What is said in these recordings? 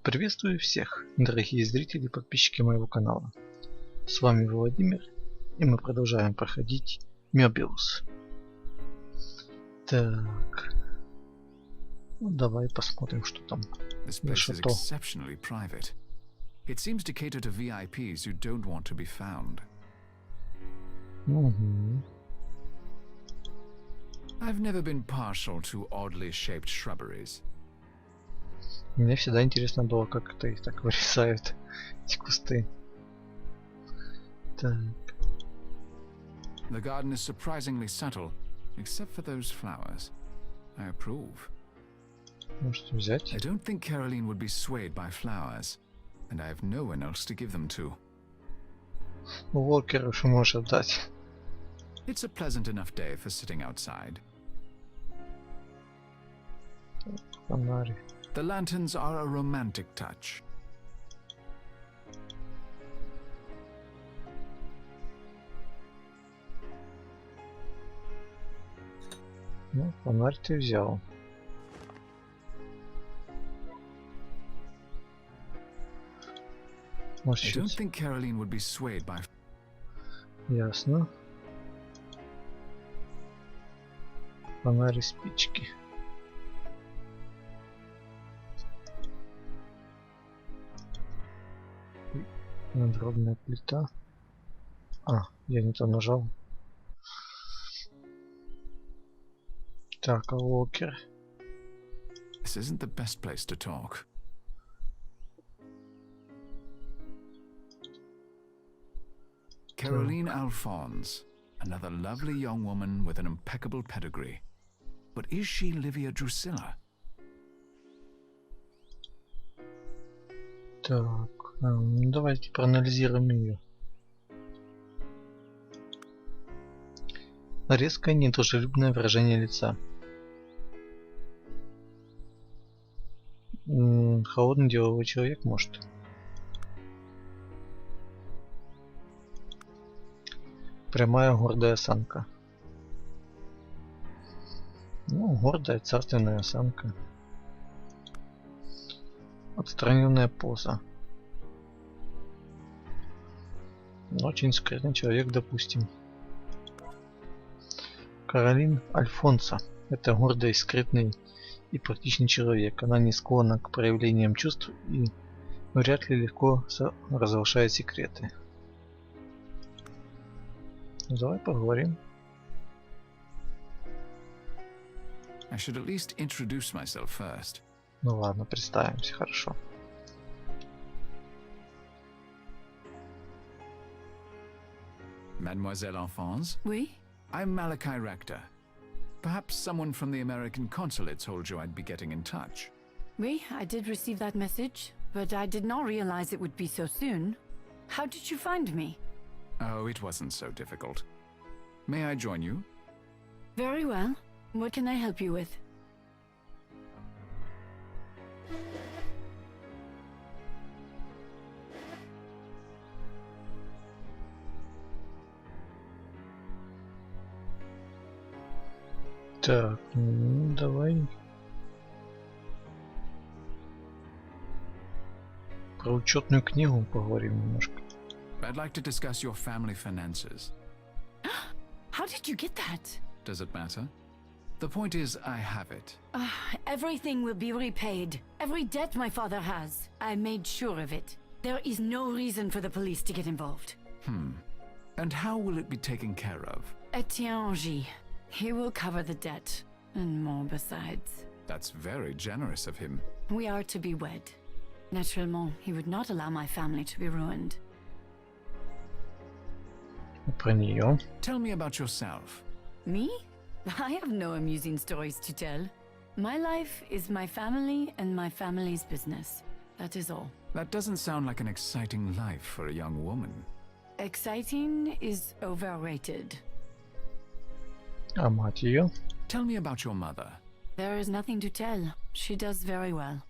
Приветствую всех, дорогие зрители и подписчики моего канала. С вами Владимир, и мы продолжаем проходить Moebius. Так, ну, давай посмотрим, что там. This place is exceptionally private. It seems to cater to VIPs who don't want to be found. I've never been partial to oddly shaped shrubberies. Мне всегда интересно было, как это их так вырезают, эти кусты. Так. The garden is surprisingly subtle, except for those flowers. I approve. Может взять? I don't think Caroline would be swayed by flowers, and I have no one else to give them to. Уокер уж можешь отдать. It's a pleasant enough day for sitting outside. Фонарь. The lanterns are a romantic touch. Ну, фонарь ты взял. I don't think Caroline would be swayed by. Ясно. Фонарь и спички. Надгробная плита. Я не то нажал. Так, Уокер. This isn't the best place to talk. Caroline Alphonse, another lovely young woman with an impeccable pedigree. But is she Livia Drusilla? Так, давайте проанализируем ее. Резкое недружелюбное выражение лица. Холодный деловой человек, может. Прямая гордая осанка. Ну, гордая царственная осанка. Отстраненная поза. Очень скрытный человек, допустим. Каролин Альфонсо. Это гордый, скрытный и практичный человек. Она не склонна к проявлениям чувств и вряд ли легко разглашает секреты. Давай поговорим. I should at least introduce myself first. Ну ладно, представимся, хорошо. Mademoiselle Alphonse? Oui? I'm Malachi Rector. Perhaps someone from the American consulate told you I'd be getting in touch. Oui, I did receive that message, but I did not realize it would be so soon. How did you find me? Oh, it wasn't so difficult. May I join you? Very well. What can I help you with? Так, давай. Про учетную книгу поговорим немножко. I'd like to discuss your family finances. How did you get that? Does it matter? The point is, I have it. Everything will be repaid. Every debt my father has. I made sure of it. There is no reason for the police to get involved. And how will it be taken care of? Etienne Angy. He will cover the debt, and more besides. That's very generous of him. We are to be wed. Naturellement, he would not allow my family to be ruined. Про нее. Tell me about yourself. Me? I have no amusing stories to tell. My life is my family and my family's business. That is all. That doesn't sound like an exciting life for a young woman. Exciting is overrated. А мать ее? Tell me about your mother. There is nothing to tell. She does very well.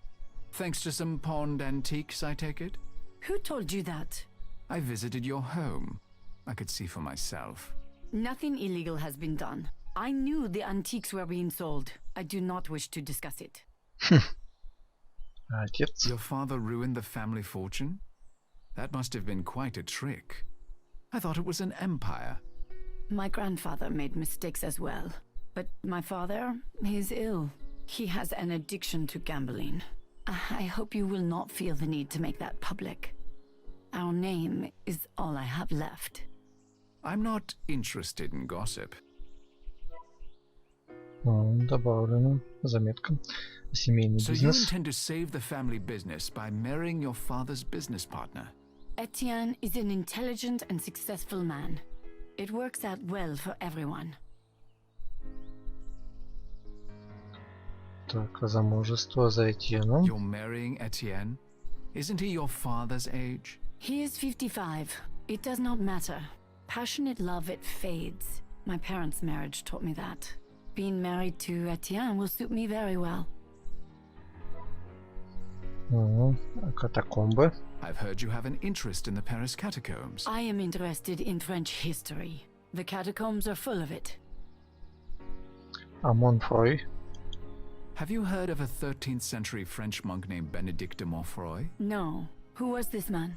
Thanks to some pawned antiques, I take it? Who told you that? I visited your home. I could see for myself. Nothing illegal has been done. I knew the antiques were being sold. I do not wish to discuss it. А отец? Your father ruined the family fortune? That must have been quite a trick. I thought it was an empire. My grandfather made mistakes as well. But my father, he's ill. He has an addiction to gambling. I hope you will not feel the need to make that public. Our name is all I have left. I'm not interested in gossip. Добавлено. Заметка. Семейный So you бизнес. intend to save the family business by marrying your father's business partner? Etienne is an intelligent and successful man. It works out well for everyone. Так, замужество за Этьеном. You're marrying Etienne? Isn't he your father's age? He is 55. It does not matter. Passionate love, it fades. My parents' marriage taught me that. Being married to Etienne will suit me very well. Катакомбы. I've heard you have an interest in the Paris catacombs. I am interested in French history. The catacombs are full of it. Монфрой. Have you heard of a 13th century French monk named Benedict de Montfroy? No. Who was this man?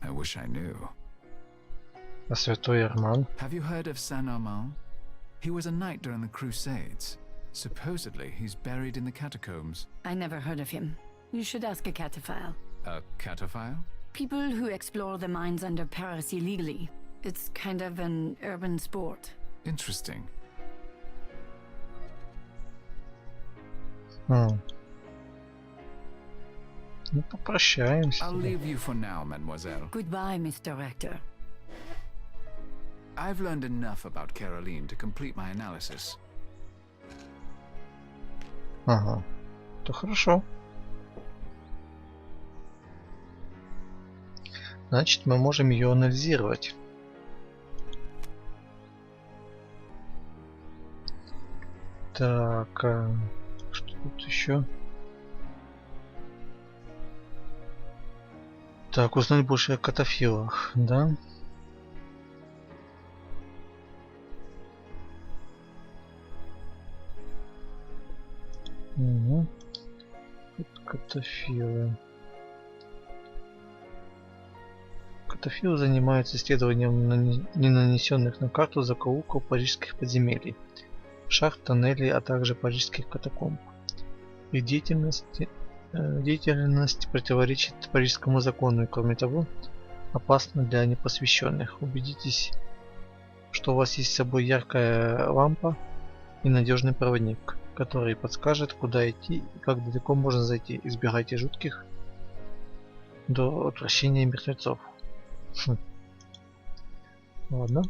I wish I knew. Святой Ерман. Have you heard of Saint Armand? He was a knight during the Crusades. Supposedly, he's buried in the catacombs. I never heard of him. You should ask a cataphile. A cataphile? People who explore the mines under Paris illegally. It's kind of an urban sport. Interesting. Ну, попрощаемся. I'll leave you for now, mademoiselle. Goodbye, Mr. Rector. I've learned enough about Caroline to complete my analysis. Ага. То хорошо. Значит, мы можем ее анализировать. Так, что тут еще? Так, узнать больше о катафилах, да? Угу. Тут катафилы. Катафилы занимаются исследованием не нанесенных на карту закоулков парижских подземелий, шахт, тоннелей, а также парижских катакомб. Их деятельность противоречит парижскому закону и, кроме того, опасна для непосвященных. Убедитесь, что у вас есть с собой яркая лампа и надежный проводник, который подскажет, куда идти и как далеко можно зайти. Избегайте жутких до отвращения мертвецов. Ладно.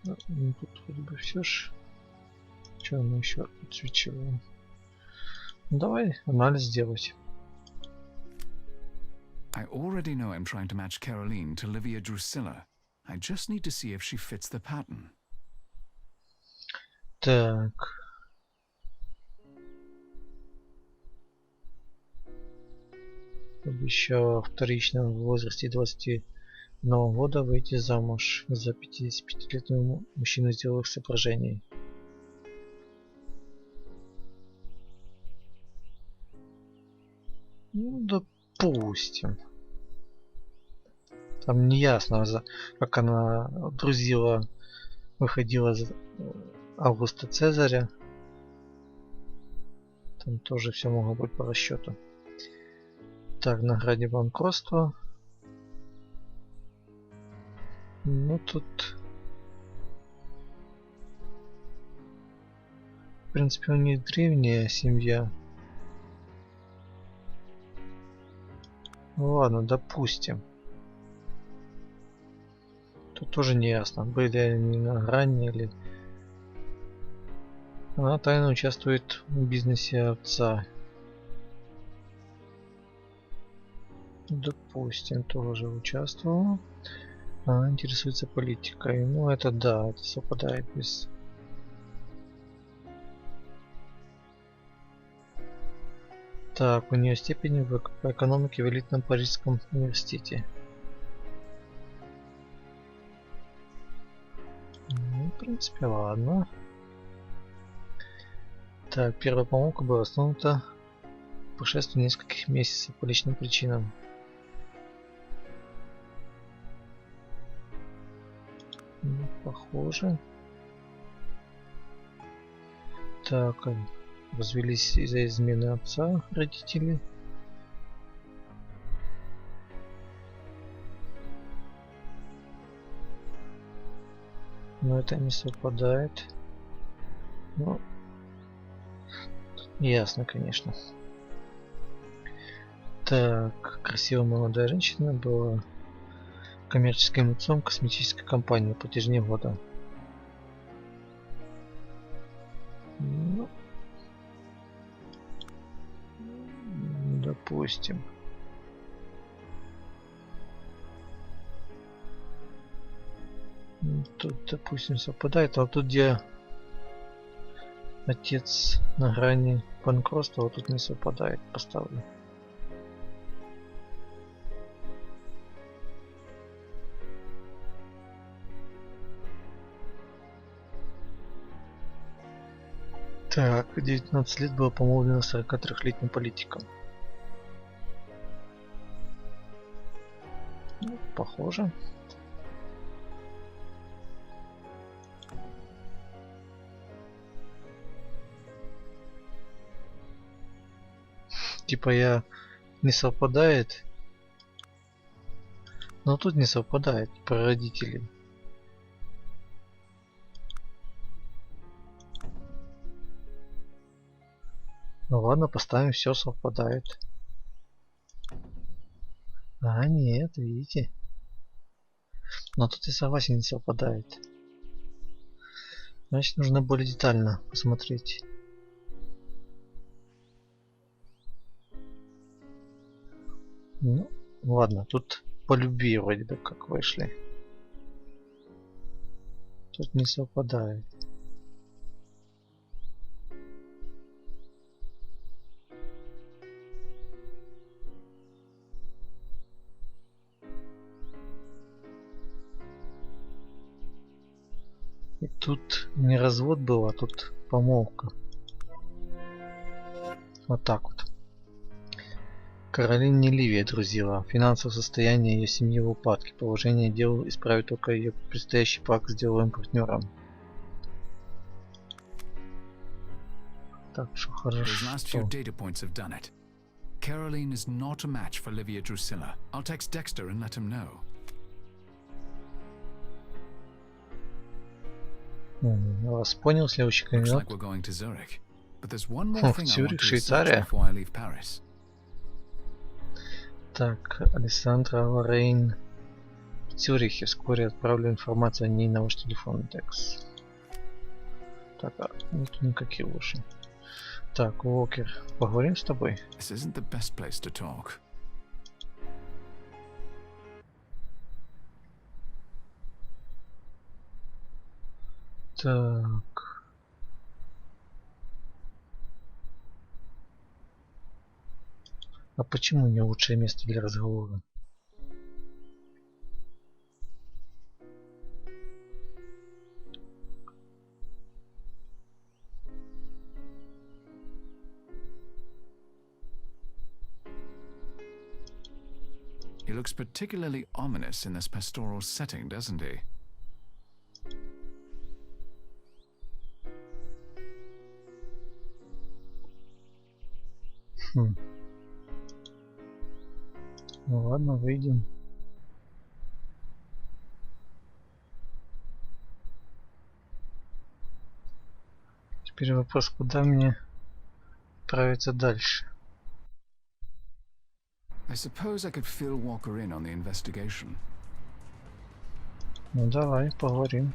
Ну, тут вроде бы все ж. Что мы еще отсвечиваем? Ну, давай анализ сделать. I already know I'm trying to match Caroline to Livia Drusilla. I just need to see if she fits the pattern. Так. Обещала вторично в возрасте 21 года выйти замуж за 55-летнего мужчину сделанных соображений. Ну, допустим. Там не ясно, как она друзила, выходила за Августа Цезаря. Там тоже все могло быть по расчету. Так, на грани банкротства. Ну тут, в принципе, у них древняя семья. Ну ладно, допустим. Тут тоже не ясно, были они на грани или... Она тайно участвует в бизнесе отца. Допустим, тоже участвовала. Она интересуется политикой. Ну это да, это совпадает без... Так, у нее степень по экономике в элитном Парижском университете. Ну, в принципе, ладно. Так, первая помолвка была основана прошествии нескольких месяцев по личным причинам. Ну, похоже. Так, развелись из-за измены отца родители. Но это не совпадает. Ну, ясно, конечно. Так, красивая молодая женщина была коммерческим лицом космической компании в протяжении года. Ну, допустим. Тут, допустим, совпадает, а вот тут, где отец на грани банкротства, вот тут не совпадает, поставлю. Так, 19 лет было помолвлено 43-летним политиком. Ну, похоже. Типа я не совпадает. Но тут не совпадает про родителей. Ну ладно, поставим, все совпадает. А, нет, видите. Но тут я согласен, не совпадает. Значит, нужно более детально посмотреть. Ну, ладно, тут по любви вроде бы как вышли. Тут не совпадает. И тут не развод был, а тут помолвка. Вот так вот. Каролина не Ливия друзила. Финансовое состояние ее семьи в упадке. Положение дел исправит только ее предстоящий брак с деловым партнером. Так что хорошо. Caroline is not a match for Livia Drusilla. I'll text Dexter and let him know. Я вас понял, следующий кандидат. Цюрих, Швейцария. Так, Александра Лоррейн в Цюрихе. Вскоре отправлю информацию о ней на ваш телефон, Декс. Так, нет никаких ушей. Так, Уокер, поговорим с тобой? Так. А почему не лучшее место для разговора? He looks particularly ominous in this pastoral setting, doesn't he? Ну ладно, выйдем. Теперь вопрос, куда мне отправиться дальше? I suppose I could fill Walker in on the investigation. Ну давай, поговорим.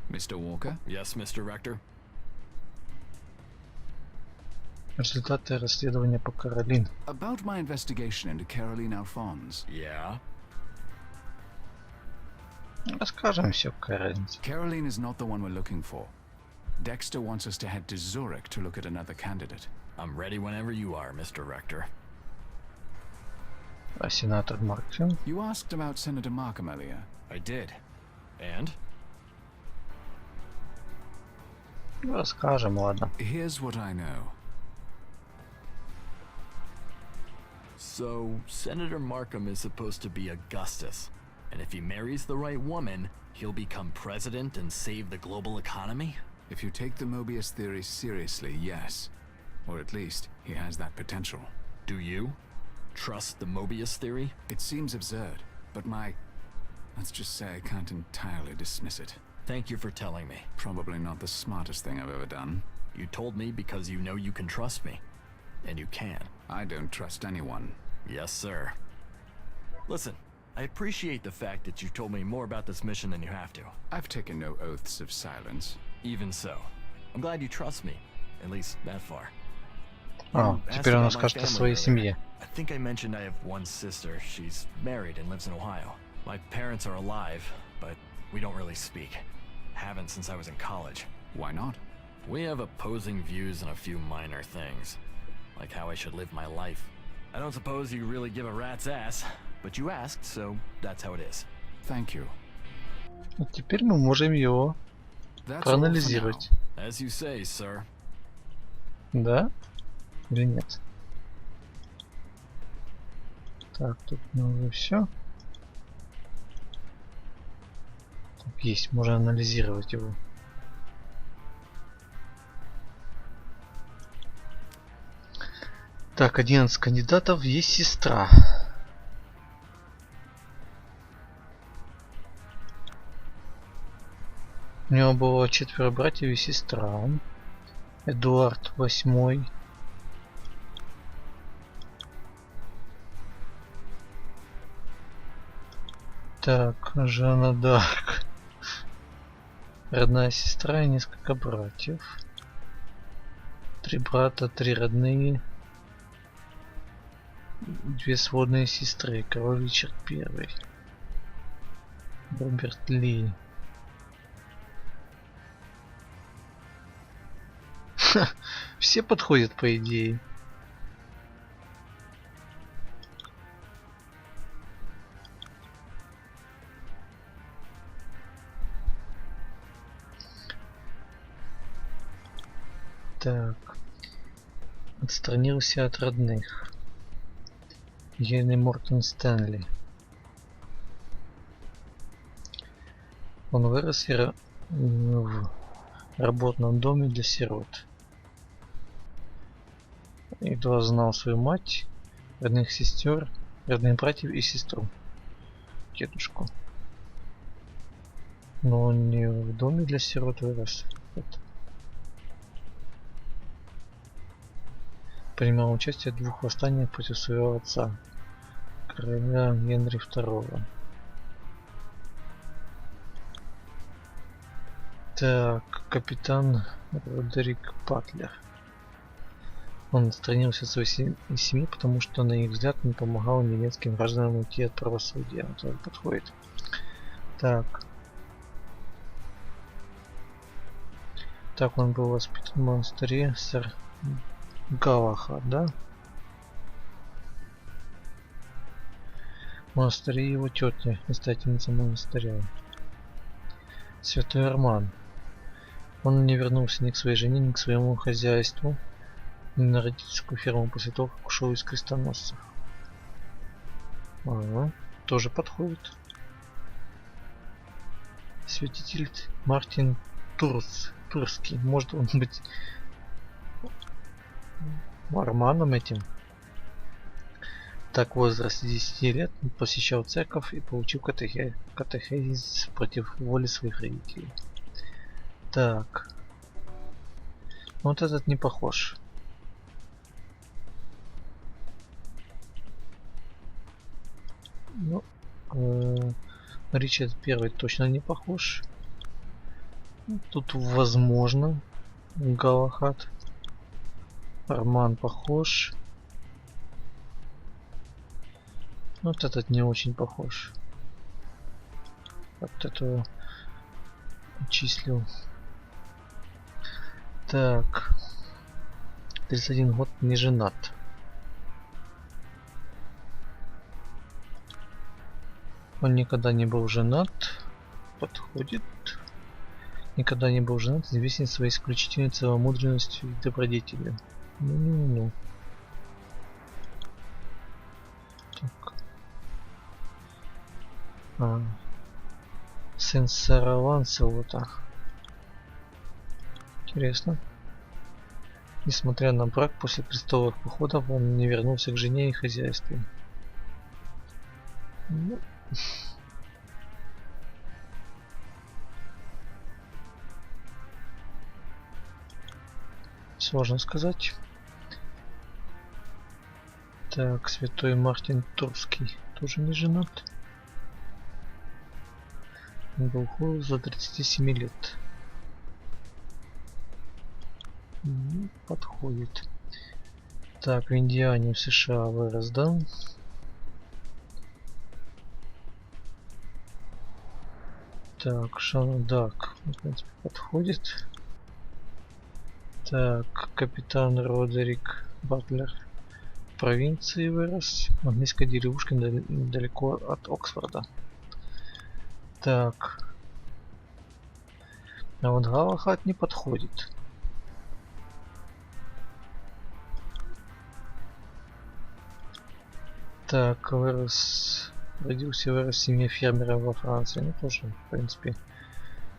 Mr. Walker? Yes, Mr. Rector. Результаты расследования по Каролин. About my investigation into Caroline Alphonse. Yeah? Расскажем все, какая разница. Caroline is not the one we're looking for. Dexter wants us to head to Zurich to look at another candidate. I'm ready whenever you are, Mr. Rector. А сенатор Марксин? You asked about Senator Markham earlier. I did. And? Расскажем, ладно. Here's what I know. So, Senator Markham is supposed to be Augustus. And if he marries the right woman, he'll become president and save the global economy? If you take the Moebius theory seriously, yes. Or at least, he has that potential. Do you trust the Moebius theory? It seems absurd, but let's just say I can't entirely dismiss it. Thank you for telling me. Probably not the smartest thing I've ever done. You told me because you know you can trust me. And you can. I don't trust anyone. Yes, sir. Listen, I appreciate the fact that you told me more about this mission than you have to. I've taken no oaths of silence. Even so. I'm glad you trust me. At least that far. Теперь он расскажет о своей семье. I think I mentioned I have one sister. She's married and lives in Ohio. My parents are alive, but we don't really speak. Haven't since I was in college. Why not? We have opposing views on a few minor things. Like how I should live my life. I don't suppose you really give a rat's ass, but you asked, so that's how it is. Thank you. И теперь мы можем его проанализировать. As you say, sir. Да? Или нет? Так, тут уже все. Так, есть, можно анализировать его. Так, 11 кандидатов, есть сестра. У него было 4 братьев и сестра. Эдуард VIII. Так, Жанна Дарк. Родная сестра и несколько братьев. 3 брата, 3 родные. 2 сводные сестры. Король Ричард I. Роберт Ли. Все подходят, по идее. Так. Отстранился от родных. Генри Мортон Стэнли. Он вырос в работном доме для сирот. Едва знал свою мать, родных сестер, родных братьев и сестру. Дедушку. Но он не в доме для сирот вырос. Принимал участие в 2 восстаниях против своего отца, короля Генри II. Так, капитан Родерик Патлер. Он отстранился от своей семьи, потому что, на их взгляд, не помогал немецким гражданам уйти от правосудия. Он тоже подходит. Так. Так, он был воспитан в монастыре сэр Галахад, да? В монастыре его тетя, настоятельница монастыря. Святой Арман. Он не вернулся ни к своей жене, ни к своему хозяйству, ни на родительскую ферму после того, как ушел из крестоносцев. Ага, тоже подходит. Святитель Мартин Турский. Может он быть Арманом этим. Так, возраст 10 лет, посещал церковь и получил катехизис против воли своих родителей. Так. Вот этот не похож. Ну, Ричард I точно не похож. Тут возможно Галахад. Арман похож. Вот этот не очень похож. Вот этого числил. Так. 31 год, не женат. Он никогда не был женат. Подходит. Никогда не был женат, известен своей исключительной целомудренностью и добродетелью. Ну. Сын сэра Ланселота. Интересно. Несмотря на брак, после крестовых походов он не вернулся к жене и хозяйству. Ну. Сложно сказать. Так, святой Мартин Турский тоже не женат. Он был за 37 лет. Подходит. Так, в Индиане в США вырос, да? Так, Шанадак, в принципе, подходит. Так, капитан Родерик Батлер в провинции вырос. В английской деревушке недалеко от Оксфорда. Так. А вот Галахад не подходит. Так, родился и вырос в семье фермера во Франции. Ну, тоже, в принципе,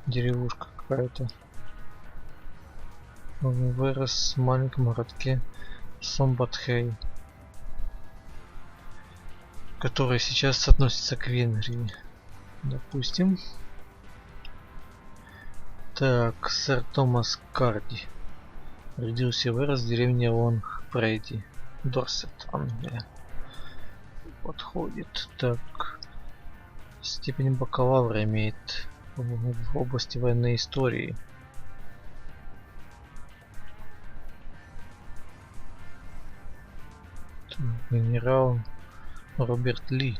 деревушка какая-то. Он вырос в маленьком городке Сомбатхей, который сейчас относится к Венгрии. Допустим. Так, сэр Томас Карди. Родился и вырос в деревне Лонг-Прейди, Дорсет, Англия. Подходит. Так, степень бакалавра имеет в области военной истории. Так, генерал Роберт Ли.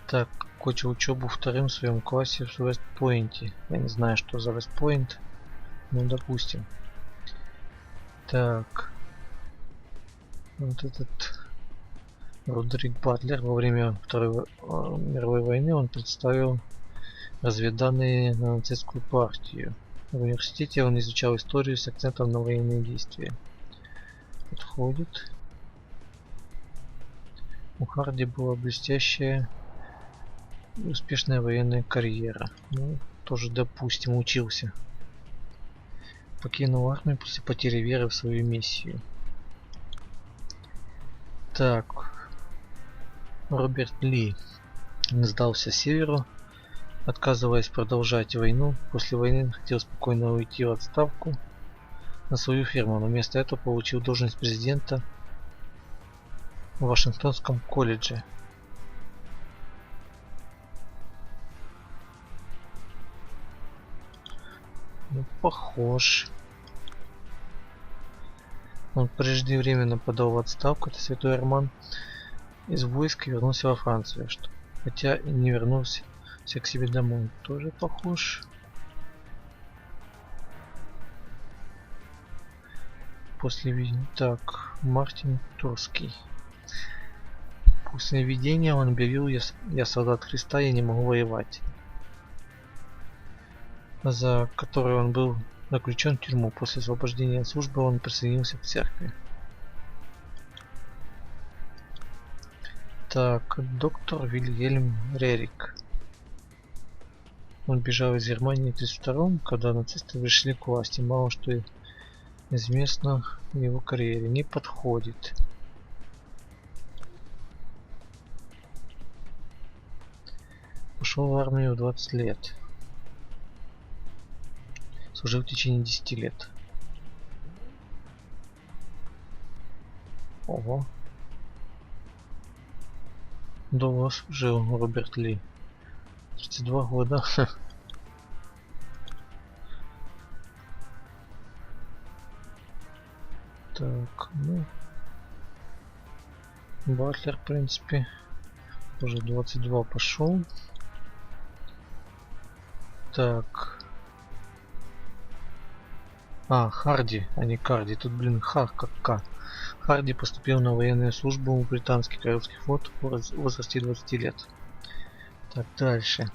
Так, окончил учебу вторым в своем классе в Вест-Пойнте. Я не знаю, что за Вест-Пойнт. Ну, допустим. Так. Вот этот Родерик Батлер во время Второй мировой войны он представил разведданные на нацистскую партию. В университете он изучал историю с акцентом на военные действия. Подходит. У Харди была блестящая и успешная военная карьера. Ну, тоже, допустим, учился. Покинул армию после потери веры в свою миссию. Так. Роберт Ли сдался северу, отказываясь продолжать войну. После войны хотел спокойно уйти в отставку на свою ферму, но вместо этого получил должность президента в Вашингтонском колледже. Ну, похож. Он преждевременно подал в отставку, это святой Арман, из войска и вернулся во Францию, хотя и не вернулся к себе домой. Тоже похож. После видения. Так, Мартин Турский. После видения он объявил: я солдат Христа, я не могу воевать. За который он был заключен в тюрьму. После освобождения от службы он присоединился к церкви. Так, доктор Вильгельм Рерик. Он бежал из Германии в 1932-м, когда нацисты пришли к власти. Мало что известно в его карьере. Не подходит. Ушел в армию в 20 лет. Служил в течение 10 лет. Ого. Долго служил Роберт Ли. 32 года. Так, ну. Батлер, в принципе, уже 22 пошел. Так. Харди, а не Карди. Тут, блин, как К. Харди поступил на военную службу в британский королевский флот в возрасте 20 лет. Так, дальше.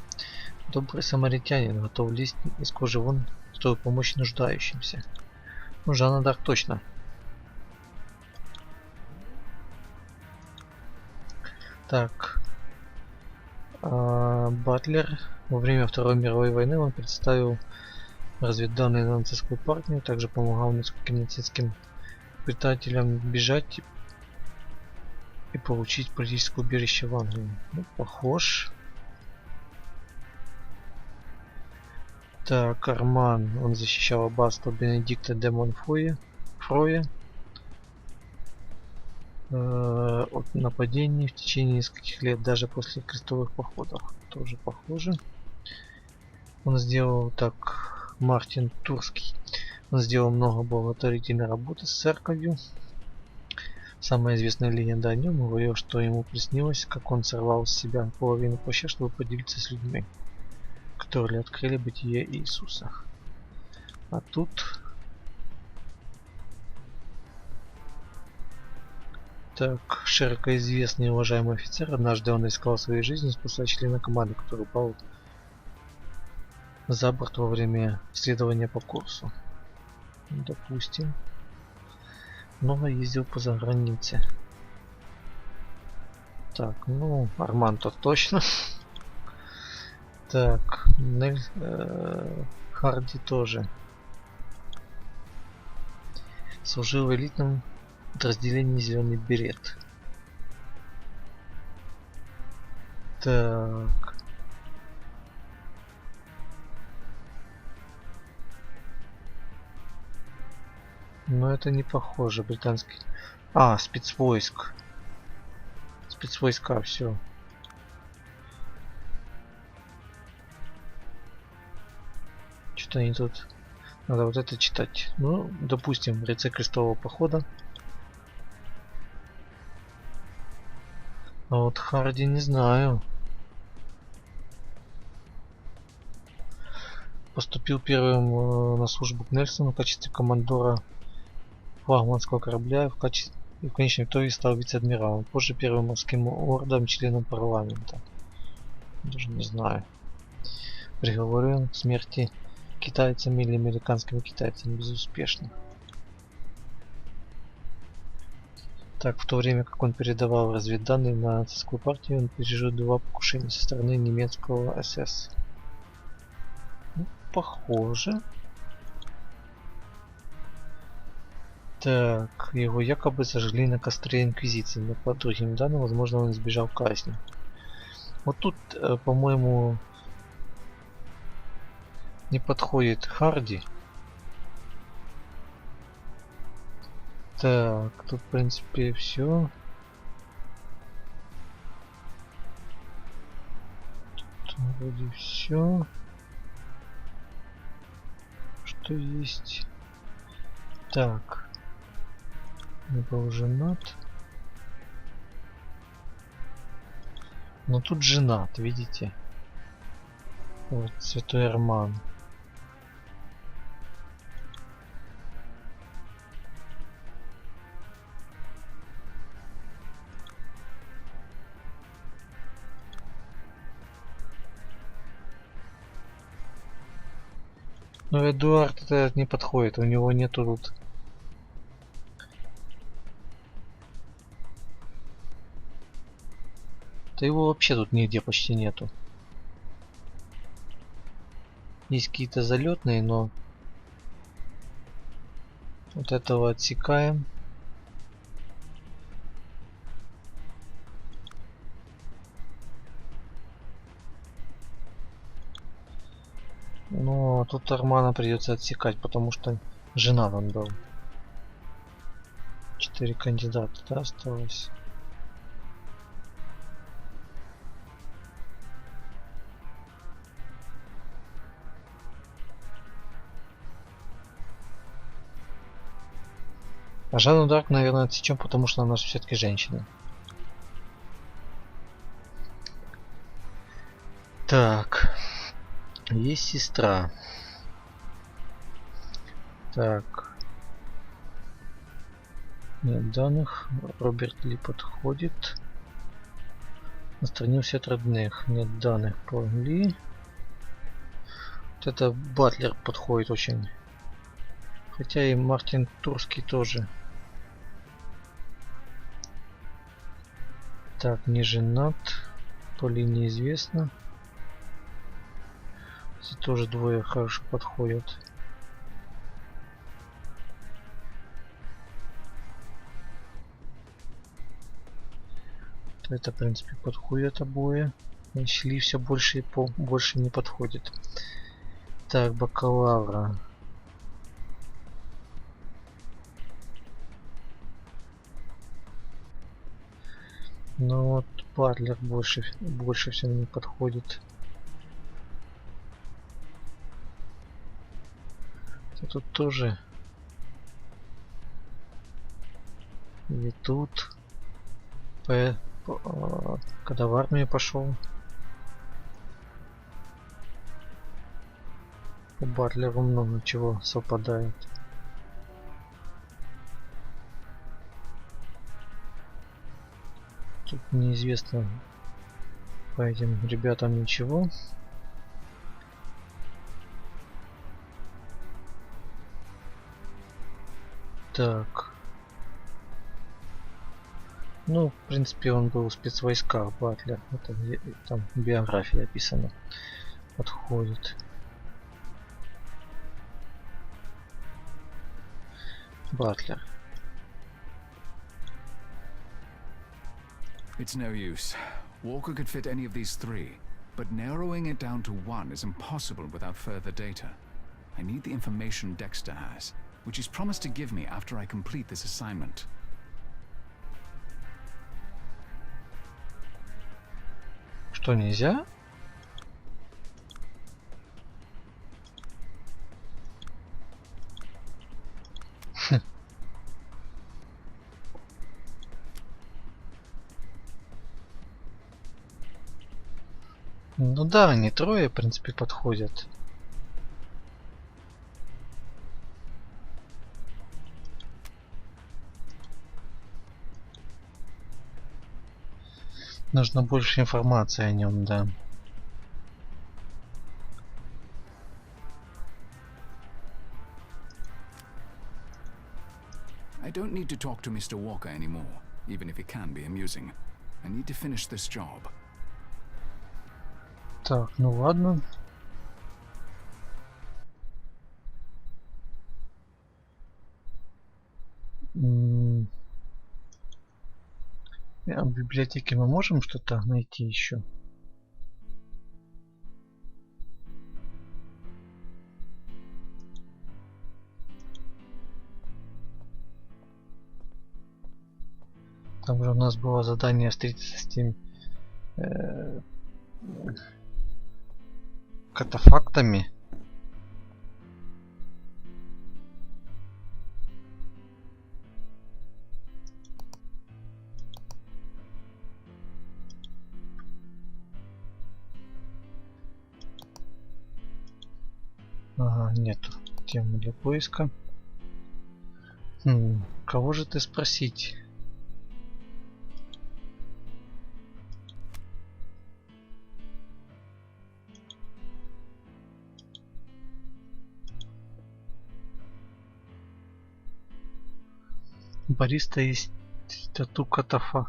Добрый самаритянин, готов лезть из кожи вон, чтобы помочь нуждающимся. Ну, Жанна Дарк точно. Так. Батлер. Во время Второй мировой войны он представил разведданные на нацистскую партию, также помогал нескольким нацистским пытателям бежать и получить политическое убежище в Англии. Ну, похож. Так, Арман. Он защищал аббатство Бенедикта де Монфоя от нападений в течение нескольких лет, даже после крестовых походов. Тоже похоже. Он сделал так. Мартин Турский. Он сделал много благотворительной работы с церковью. Самая известная легенда о нем говорила, что ему приснилось, как он сорвал с себя половину плаща, чтобы поделиться с людьми, которые открыли бытие Иисуса. А тут... Так, широко известный и уважаемый офицер. Однажды он искал своей жизни, спасая члена команды, который упал за борт во время следования по курсу. Допустим. Много ездил по загранице. Так, ну, Арман-то точно. Так, Харди тоже. Служил в элитном подразделении «Зеленый берет». Так. Но это не похоже, британский. А, спецвойск. Спецвойска, все. Что-то они тут... Надо вот это читать. Ну, допустим, рецепт крестового похода. А вот Харди не знаю. Поступил первым на службу к Нельсону в качестве командора флагманского корабля, и в конечном итоге стал вице-адмиралом. Позже первым морским лордом, членом парламента. Даже не знаю. Приговорен к смерти китайцами или американскими китайцами безуспешно. Так, в то время как он передавал разведданные на нацистскую партию, он пережил 2 покушения со стороны немецкого СС. Ну, похоже. Так, его якобы сожгли на костре Инквизиции, но по другим данным, возможно, он избежал казни. Вот тут, по-моему, не подходит Харди. Так, тут, в принципе, все. Тут вроде все, что есть. Так. Не был женат. Но тут женат, видите? Вот, Святой Арман. Но Эдуард это не подходит, у него нету тут. Да его вообще тут нигде почти нету. Есть какие-то залетные, но вот этого отсекаем. Но тут Армана придется отсекать, потому что жена он был. 4 кандидата, да, осталось. А Жанну Дарк, наверное, отсечем, потому что она же все-таки женщина. Так. Есть сестра. Так. Нет данных. Роберт Ли подходит. Отстранился от родных. Нет данных по Ли. Вот это Батлер подходит очень. Хотя и Мартин Турский тоже. Так, не женат. Поли неизвестно. Здесь тоже двое хорошо подходят. Это, в принципе, подходят обои. Шли все больше и больше не подходит. Так, бакалавра. Ну вот, Батлер больше всего не подходит. Тут тоже. И тут. Когда в армию пошел. У Батлера много чего совпадает. Тут неизвестно по этим ребятам ничего. Так. Ну, в принципе, он был в спецвойсках, Батлер. Это там биография описана. Подходит. Батлер. It's no use. Walker could fit any of these three, but narrowing it down to one is impossible without further data. I need the information Dexter has, which he's promised to give me after I complete this assignment. Что, нельзя? Ну да, они трое, в принципе, подходят. Нужно больше информации о нем, да. I don't need to talk to Mr. Walker anymore, even if it can be amusing. I need to finish this job. Так, ну ладно. А в библиотеке мы можем что-то найти еще? Там же у нас было задание встретиться с теми катафактами. Ага, нету темы для поиска. Кого же ты спросить? Бариста есть тату катафа.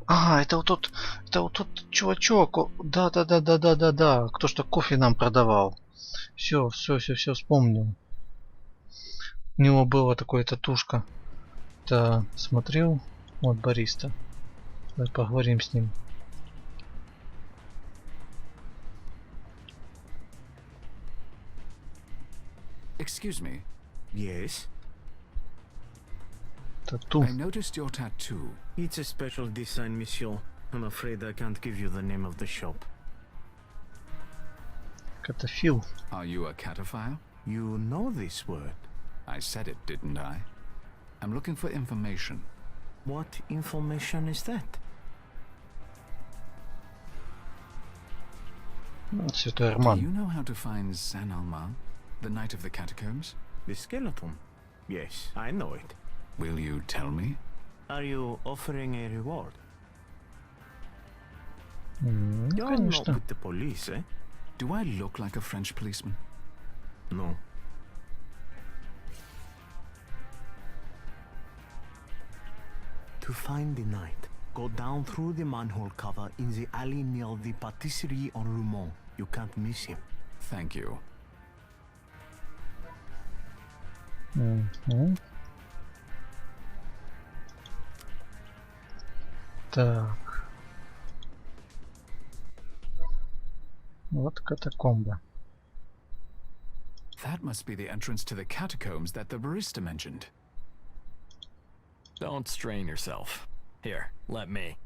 А, это вот тот чувачок. Да. Кто что кофе нам продавал. Все, вспомнил. У него была такая татушка. Да, смотрел. Вот бариста. Давай поговорим с ним. Excuse me. Yes? Тату. I noticed your tattoo. It's a special design, monsieur. I'm afraid I can't give you the name of the shop. Катафил. Are you a cataphile? You know this word? I said it, didn't I? I'm looking for information. What information is that? Святой Do Арман. you know how to find San Alman, the Knight of the Catacombs? The skeleton? Yes, I know it. Will you tell me? Are you offering a reward? Ну, You're not конечно. with the police, eh? Do I look like a French policeman? No. To find the knight, Go down through the manhole cover in the alley near the patisserie on Rumont. You can't miss him. Thank you. Так. Вот катакомба. That must be the entrance to the catacombs that the barista mentioned. Don't strain yourself. Here, let me.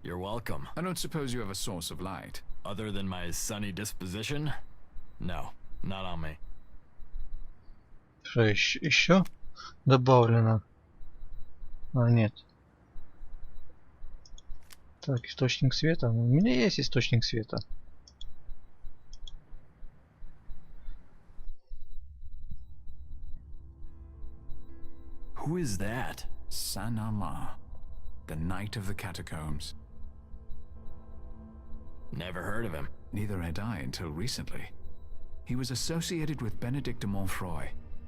You're welcome. I don't suppose you have a source of light. Other than my sunny disposition? No, not on me. Что еще добавлено? А, нет. Так, источник света. У меня есть источник света. Who is that? Saint-Amand, the Knight of the Catacombs. Never heard of him. Neither had I until recently. He was associated with Benedict de Montfroy,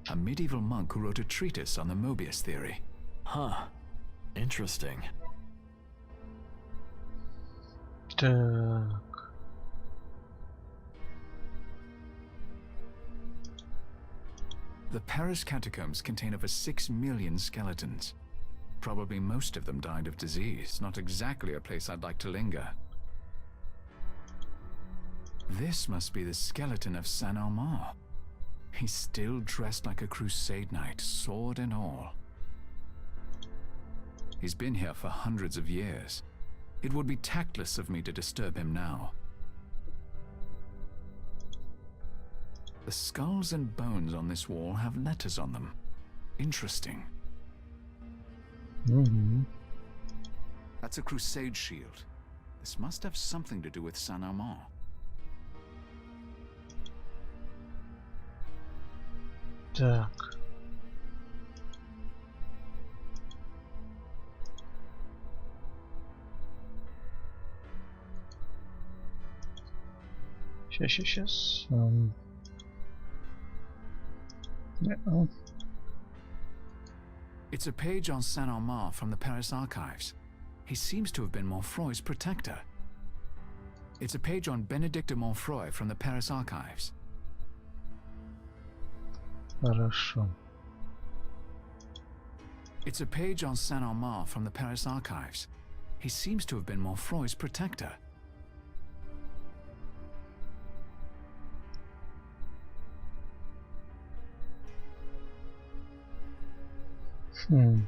a medieval monk who wrote a treatise on the Moebius theory. Huh. Interesting. Так. The Paris catacombs contain over 6 million skeletons. Probably most of them died of disease, not exactly a place I'd like to linger. This must be the skeleton of Saint-Amand. He's still dressed like a crusade knight, sword and all. He's been here for hundreds of years. It would be tactless of me to disturb him now. The skulls and bones on this wall have letters on them. Interesting. That's a crusade shield. This must have something to do with Saint-Amand. Так. Сейчас. It's a page on Saint-Amand from the Paris archives. He seems to have been Montfroy's protector. It's a page on Benedict de Montfroy from the Paris archives. Хорошо. It's a page on Saint-Amand from the Paris archives. He seems to have been Montfroy's protector. The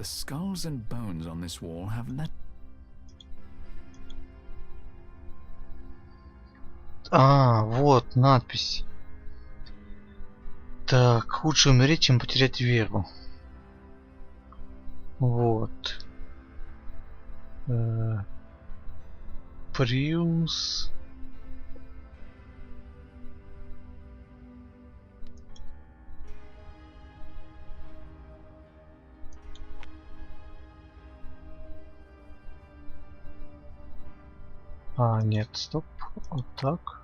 skulls and bones on this wall have Вот надпись. Так, лучше умереть, чем потерять веру. Вот. Приус. Нет, стоп. Вот так.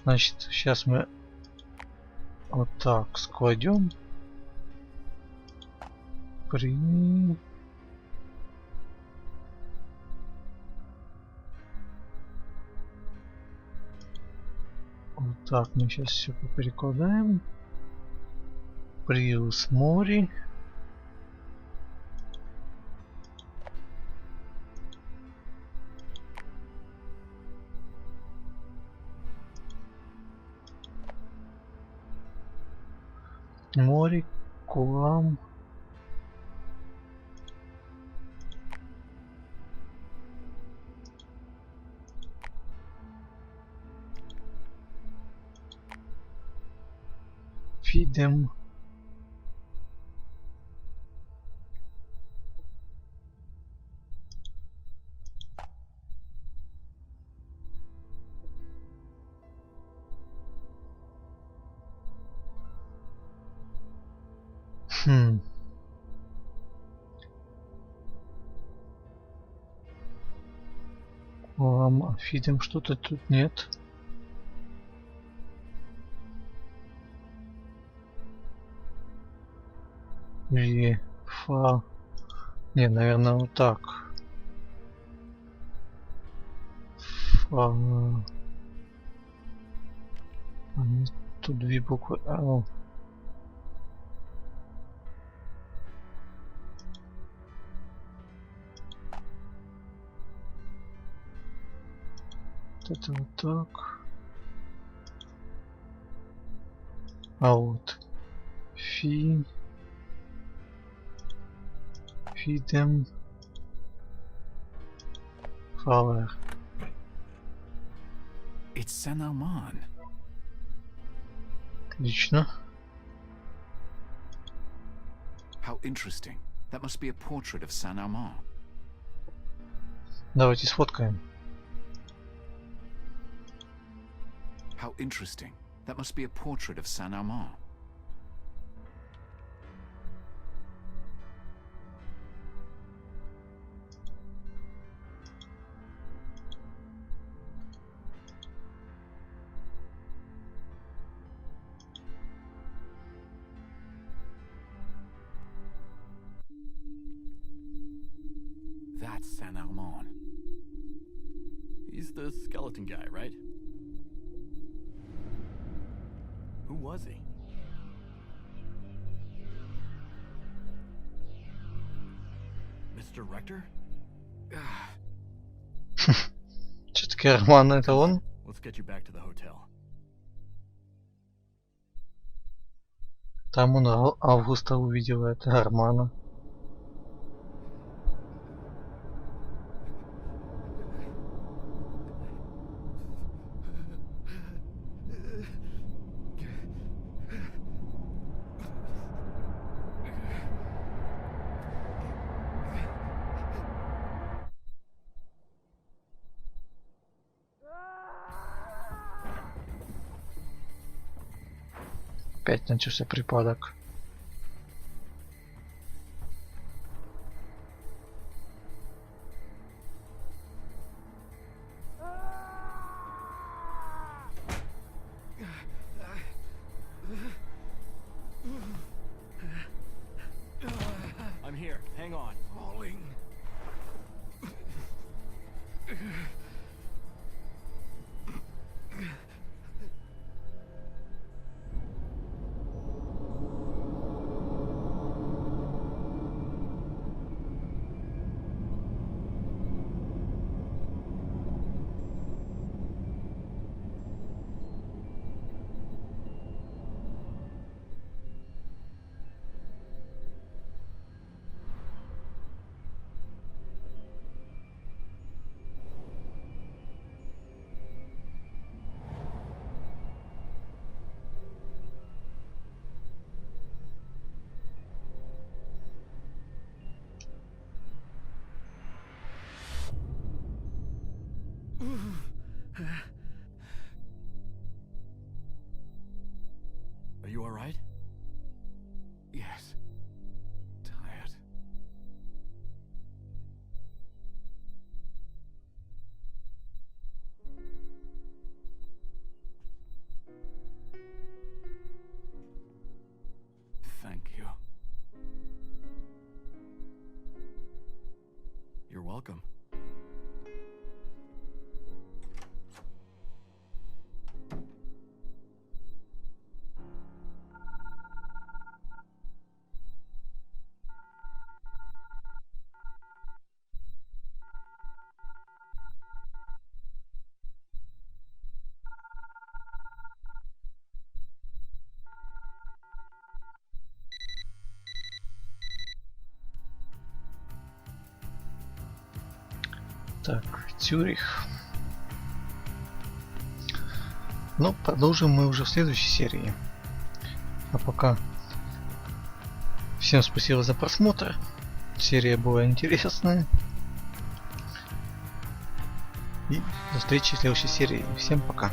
Значит, сейчас мы вот так складем. Вот так мы сейчас все перекладаем. Приус Мори. Море, Кулам. Фидем. Фидем, что-то тут нет. Фа. Не, наверное, вот так. Фа. Тут две буквы. Вот это вот так. А вот Фидем Flower. It's Saint-Armand. Отлично. How interesting. That must be a portrait of Saint-Armand. Давайте сфоткаем. How interesting. That must be a portrait of Saint-Armand. That's Saint-Armand. He's the skeleton guy, right? Who was he? Mr. Rector? Все-таки Арман это он? Let's get you back to the hotel. Там он Августа увидел, это Армана. Опять начался припадок. I'm here. Hang on. Falling. Are you all right? Yes. Tired. Thank you. You're welcome. Так, Цюрих. Но продолжим мы уже в следующей серии. А пока всем спасибо за просмотр. Серия была интересная. И до встречи в следующей серии. Всем пока.